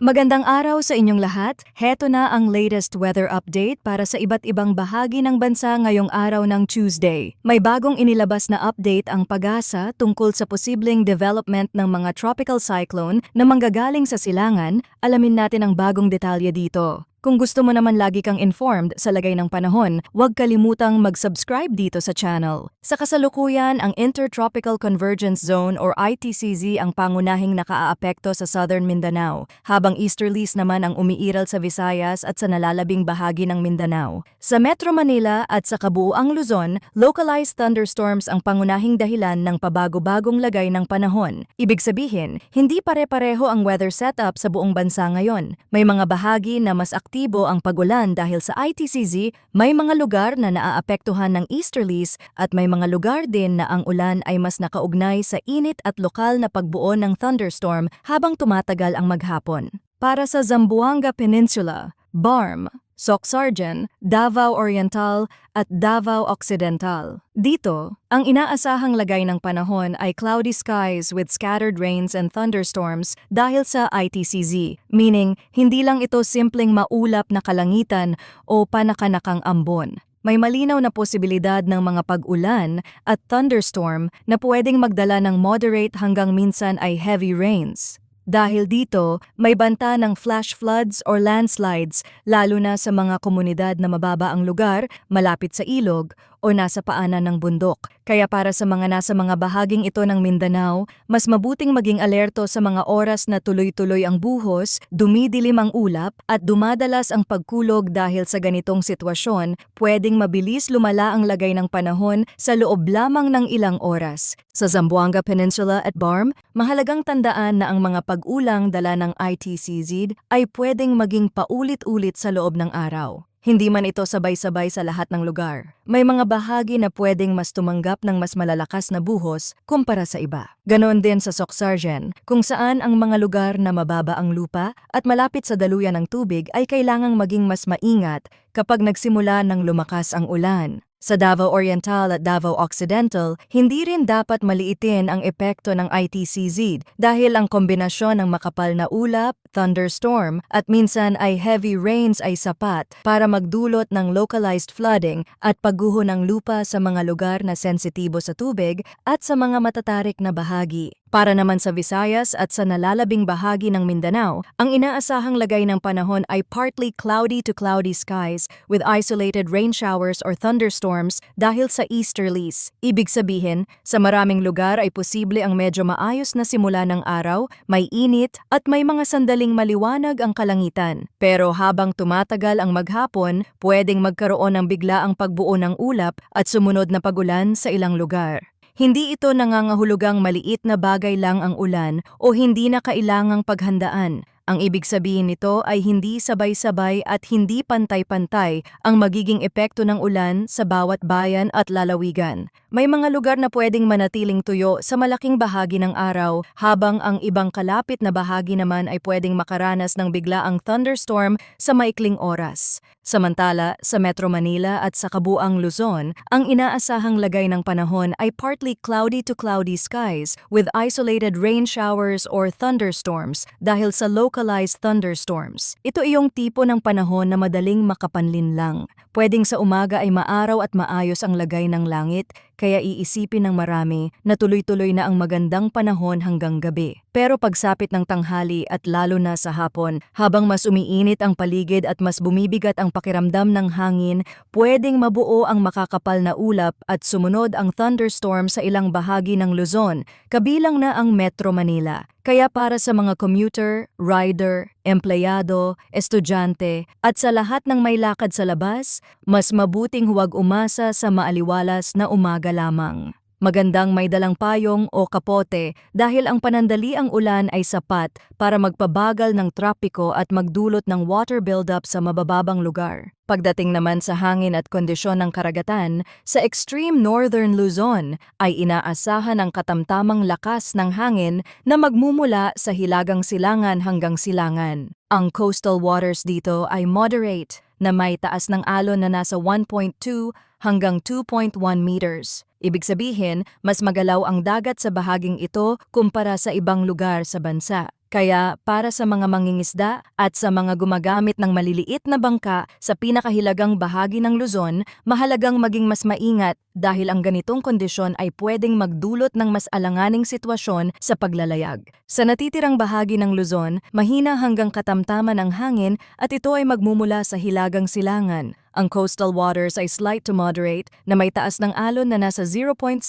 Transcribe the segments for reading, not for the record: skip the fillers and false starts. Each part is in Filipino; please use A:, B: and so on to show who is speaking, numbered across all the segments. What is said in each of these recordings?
A: Magandang araw sa inyong lahat. Heto na ang latest weather update para sa iba't ibang bahagi ng bansa ngayong araw ng Tuesday. May bagong inilabas na update ang PAGASA tungkol sa posibleng development ng mga tropical cyclone na manggagaling sa silangan. Alamin natin ang bagong detalye dito. Kung gusto mo naman lagi kang informed sa lagay ng panahon, huwag kalimutang mag-subscribe dito sa channel. Sa kasalukuyan, ang Intertropical Convergence Zone or ITCZ ang pangunahing nakaaapekto sa Southern Mindanao, habang easterlies naman ang umiiral sa Visayas at sa nalalabing bahagi ng Mindanao. Sa Metro Manila at sa kabuuang Luzon, localized thunderstorms ang pangunahing dahilan ng pabago-bagong lagay ng panahon. Ibig sabihin, hindi pare-pareho ang weather setup sa buong bansa ngayon. May mga bahagi na mas aktibo ang pagulan dahil sa ITCZ, may mga lugar na naaapektuhan ng easterlies at may mga lugar din na ang ulan ay mas nakaugnay sa init at lokal na pagbuo ng thunderstorm habang tumatagal ang maghapon. Para sa Zamboanga Peninsula, BARM, Socsargen, Davao Oriental at Davao Occidental. Dito, ang inaasahang lagay ng panahon ay cloudy skies with scattered rains and thunderstorms dahil sa ITCZ, meaning hindi lang ito simpleng maulap na kalangitan o panakanakang ambon. May malinaw na posibilidad ng mga pag-ulan at thunderstorm na pwedeng magdala ng moderate hanggang minsan ay heavy rains. Dahil dito, may banta ng flash floods or landslides lalo na sa mga komunidad na mababa ang lugar, malapit sa ilog o nasa paanan ng bundok. Kaya para sa mga nasa mga bahaging ito ng Mindanao, mas mabuting maging alerto sa mga oras na tuloy-tuloy ang buhos, dumidilim ang ulap at dumadalas ang pagkulog dahil sa ganitong sitwasyon, pwedeng mabilis lumala ang lagay ng panahon sa loob lamang ng ilang oras. Sa Zamboanga Peninsula at BARM, mahalagang tandaan na ang mga pag-ulang dala ng ITCZ ay pwedeng maging paulit-ulit sa loob ng araw. Hindi man ito sabay-sabay sa lahat ng lugar. May mga bahagi na pwedeng mas tumanggap ng mas malalakas na buhos kumpara sa iba. Ganon din sa Socsargen, kung saan ang mga lugar na mababa ang lupa at malapit sa daluyan ng tubig ay kailangang maging mas maingat kapag nagsimula ng lumakas ang ulan. Sa Davao Oriental at Davao Occidental, hindi rin dapat maliitin ang epekto ng ITCZ dahil ang kombinasyon ng makapal na ulap, thunderstorm at minsan ay heavy rains ay sapat para magdulot ng localized flooding at pagguho ng lupa sa mga lugar na sensitibo sa tubig at sa mga matatarik na bahagi. Para naman sa Visayas at sa nalalabing bahagi ng Mindanao, ang inaasahang lagay ng panahon ay partly cloudy to cloudy skies with isolated rain showers or thunderstorms dahil sa easterlies. Ibig sabihin, sa maraming lugar ay posible ang medyo maayos na simula ng araw, may init at may mga sandaling maliwanag ang kalangitan. Pero habang tumatagal ang maghapon, pwedeng magkaroon ng biglaang pagbuo ng ulap at sumunod na pagulan sa ilang lugar. Hindi ito nangangahulugang maliit na bagay lang ang ulan o hindi na kailangang paghandaan. Ang ibig sabihin nito ay hindi sabay-sabay at hindi pantay-pantay ang magiging epekto ng ulan sa bawat bayan at lalawigan. May mga lugar na pwedeng manatiling tuyo sa malaking bahagi ng araw, habang ang ibang kalapit na bahagi naman ay pwedeng makaranas ng biglaang thunderstorm sa maikling oras. Samantala, sa Metro Manila at sa kabuuang Luzon, ang inaasahang lagay ng panahon ay partly cloudy to cloudy skies with isolated rain showers or thunderstorms dahil sa localized thunderstorms. Ito iyong tipo ng panahon na madaling makapanlin lang. Pwedeng sa umaga ay maaraw at maayos ang lagay ng langit, kaya iisipin ng marami na tuloy-tuloy na ang magandang panahon hanggang gabi. Pero pagsapit ng tanghali at lalo na sa hapon, habang mas umiinit ang paligid at mas bumibigat ang pakiramdam ng hangin, pwedeng mabuo ang makakapal na ulap at sumunod ang thunderstorm sa ilang bahagi ng Luzon, kabilang na ang Metro Manila. Kaya para sa mga commuter, rider, empleyado, estudyante at sa lahat ng may lakad sa labas, mas mabuting huwag umasa sa maaliwalas na umaga lamang. Magandang may dalang payong o kapote dahil ang panandaliang ulan ay sapat para magpabagal ng trapiko at magdulot ng water buildup sa mabababang lugar. Pagdating naman sa hangin at kondisyon ng karagatan, sa extreme northern Luzon ay inaasahan ang katamtamang lakas ng hangin na magmumula sa hilagang silangan hanggang silangan. Ang coastal waters dito ay moderate na may taas ng alon na nasa 1.2 hanggang 2.1 meters. Ibig sabihin, mas magalaw ang dagat sa bahaging ito kumpara sa ibang lugar sa bansa. Kaya para sa mga mangingisda at sa mga gumagamit ng maliliit na bangka sa pinakahilagang bahagi ng Luzon, mahalagang maging mas maingat dahil ang ganitong kondisyon ay pwedeng magdulot ng mas alanganing sitwasyon sa paglalayag. Sa natitirang bahagi ng Luzon, mahina hanggang katamtaman ang hangin at ito ay magmumula sa hilagang silangan. Ang coastal waters ay slight to moderate na may taas ng alon na nasa 0.6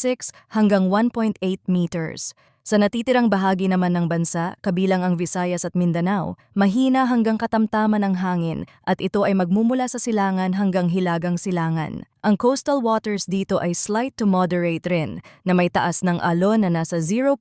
A: hanggang 1.8 meters. Sa natitirang bahagi naman ng bansa, kabilang ang Visayas at Mindanao, mahina hanggang katamtaman ang hangin at ito ay magmumula sa silangan hanggang hilagang silangan. Ang coastal waters dito ay slight to moderate rin na may taas ng alon na nasa 0.6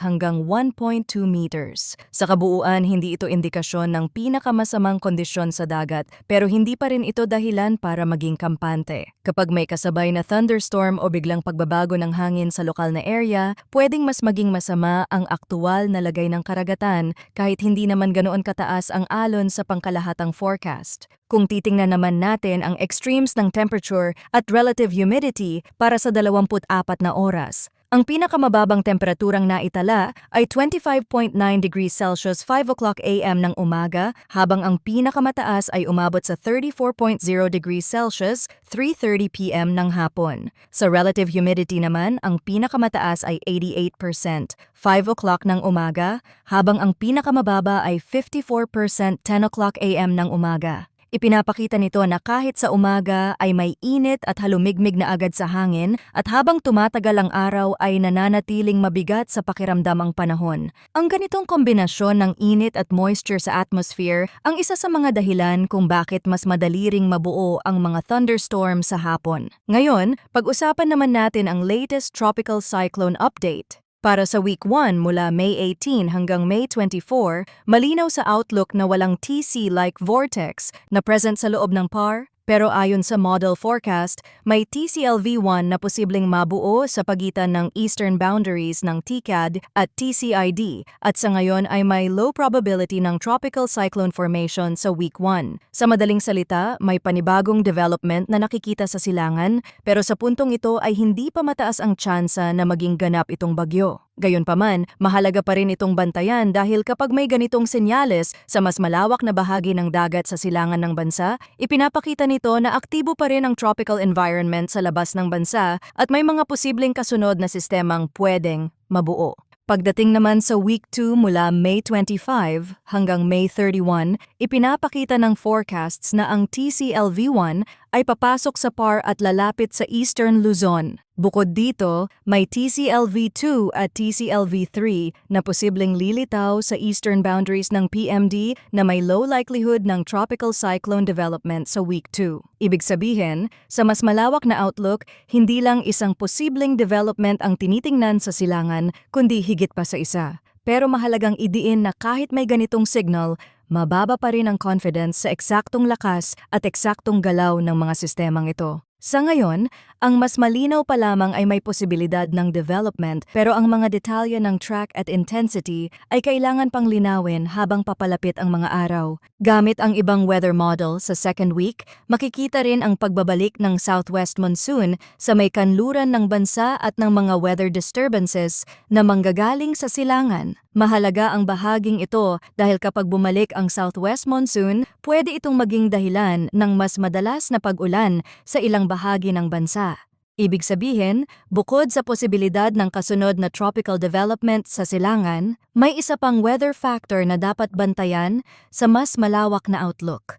A: hanggang 1.2 meters. Sa kabuuan, hindi ito indikasyon ng pinakamasamang kondisyon sa dagat pero hindi pa rin ito dahilan para maging kampante. Kapag may kasabay na thunderstorm o biglang pagbabago ng hangin sa lokal na area, pwedeng mas maging masama ang aktual na lagay ng karagatan kahit hindi naman ganoon kataas ang alon sa pangkalahatang forecast. Kung titingnan naman natin ang extremes ng temperature at relative humidity para sa 24 na oras, ang pinakamababang temperaturang naitala ay 25.9 degrees Celsius 5 o'clock AM ng umaga habang ang pinakamataas ay umabot sa 34.0 degrees Celsius 3:30 PM ng hapon. Sa relative humidity naman, ang pinakamataas ay 88% 5 o'clock ng umaga habang ang pinakamababa ay 54% 10 o'clock AM ng umaga. Ipinapakita nito na kahit sa umaga ay may init at halumigmig na agad sa hangin at habang tumatagal ang araw ay nananatiling mabigat sa pakiramdam ang panahon. Ang ganitong kombinasyon ng init at moisture sa atmosphere ang isa sa mga dahilan kung bakit mas madali ring mabuo ang mga thunderstorm sa hapon. Ngayon, pag-usapan naman natin ang latest tropical cyclone update. Para sa week 1 mula May 18 hanggang May 24, malinaw sa outlook na walang TC-like vortex na present sa loob ng PAR, pero ayon sa model forecast, may TCLV1 na posibleng mabuo sa pagitan ng eastern boundaries ng TCAD at TCID at sa ngayon ay may low probability ng tropical cyclone formation sa week 1. Sa madaling salita, may panibagong development na nakikita sa silangan pero sa puntong ito ay hindi pa mataas ang tsansa na maging ganap itong bagyo. Gayunpaman, mahalaga pa rin itong bantayan dahil kapag may ganitong senyales sa mas malawak na bahagi ng dagat sa silangan ng bansa, ipinapakita nito na aktibo pa rin ang tropical environment sa labas ng bansa at may mga posibleng kasunod na sistemang pwedeng mabuo. Pagdating naman sa week 2 mula May 25 hanggang May 31, ipinapakita ng forecasts na ang TCLV1 ay papasok sa PAR at lalapit sa Eastern Luzon. Bukod dito, may TCLV2 at TCLV3 na posibleng lilitaw sa eastern boundaries ng PMD na may low likelihood ng tropical cyclone development sa week 2. Ibig sabihin, sa mas malawak na outlook, hindi lang isang posibleng development ang tinitingnan sa silangan, kundi higit pa sa isa. Pero mahalagang idiin na kahit may ganitong signal, mababa pa rin ang confidence sa eksaktong lakas at eksaktong galaw ng mga sistemang ito. Sa ngayon, ang mas malinaw pa lamang ay may posibilidad ng development pero ang mga detalye ng track at intensity ay kailangan pang linawin habang papalapit ang mga araw. Gamit ang ibang weather model sa second week, makikita rin ang pagbabalik ng southwest monsoon sa may kanluran ng bansa at ng mga weather disturbances na manggagaling sa silangan. Mahalaga ang bahaging ito dahil kapag bumalik ang southwest monsoon, pwede itong maging dahilan ng mas madalas na pag-ulan sa ilang bahagi ng bansa. Ibig sabihin, bukod sa posibilidad ng kasunod na tropical development sa silangan, may isa pang weather factor na dapat bantayan sa mas malawak na outlook.